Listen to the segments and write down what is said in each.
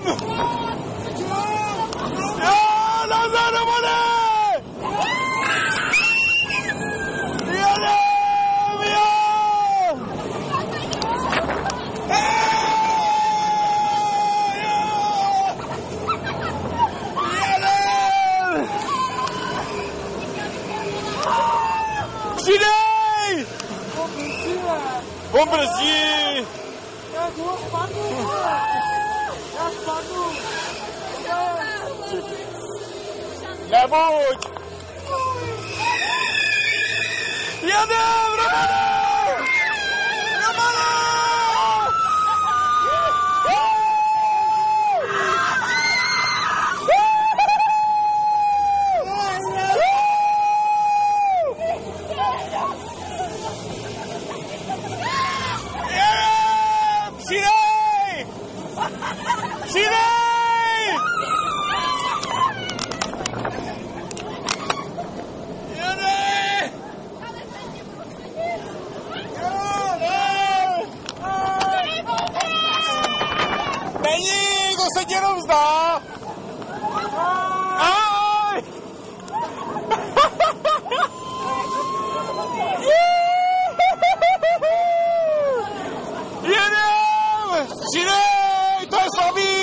Jo, nazad do vody! Jedem, jo! Jedem! Přidej! On brzdí! Já spadnu! Nebuď! Jedem, Romane! Romane! Přidej! Přidej! Jede! Není, to se ti jenom zdá. Aj! Jedem! Přidej! To je slabý!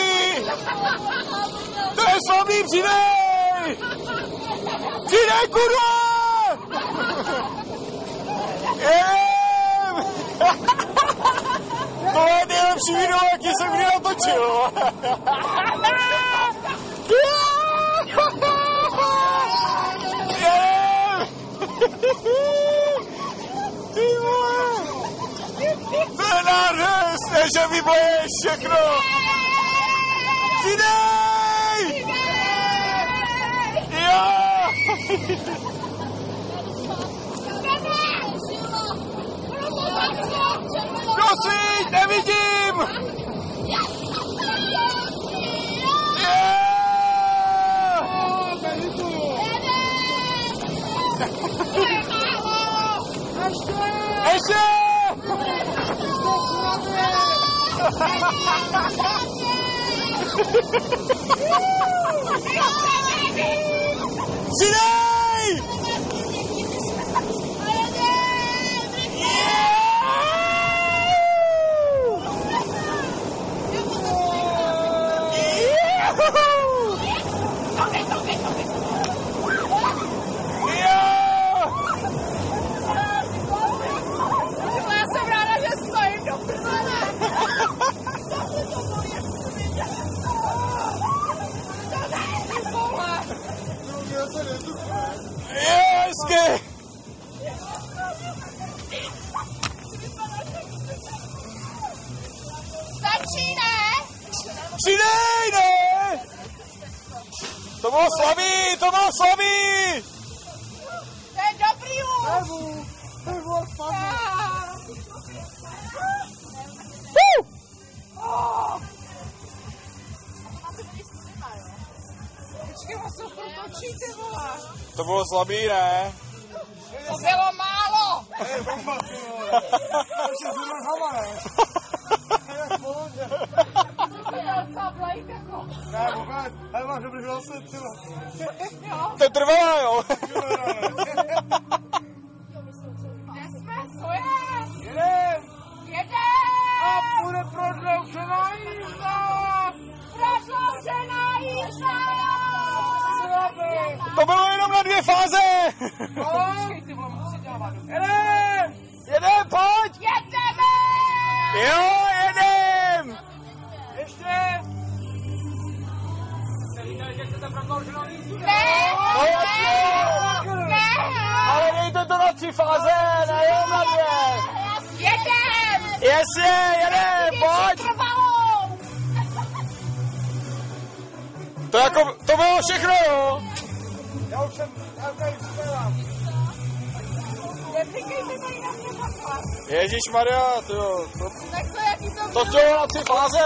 To je slabý, přidej! Přidej, kurva! Jedem! To je nejlepší video, jaký jsem kdy natočil. Jedem! Ty vole! To je nářez, že vyboješ všechno! Přidej! Jo! Prosvíť, nevidím! Ještě! Přidej! Hezky! Stačí, ne? Přidej, ne! To bylo slabý, to bylo slabý! To je dobrý už! Nebo spadnu! Počkej, vás to protočí, ty vole! To bylo slabý, ne? To bylo málo! Hej, bomba, ty vole! Ještě zrovna hava, ne? Ne, vůbec, ale máš dobrý hlasy, ty vole. To trvalo, jo? Nesmysl, je! Jedem! Jedem! A bude prodloužená jízda! Prodloužená jízda! To bylo jenom na 2 fáze! Počkej, ty vole, musí dávat. Jedem! Jedem, pojď! Jedeme! Jo, jedem! Ještě! Ne! No jasně! Ne! Ale dejte to na 3 fáze, ne jenom na 2! Jedem! Jasně, jedem, pojď! Trvalou! To jako, to bylo všechno, jo? Já už jsem tady zpěvám. Nepřikejte tady na mě takhle. Ježišmarja, to jo. Tak to jaký to To chtělo na 3 fáze.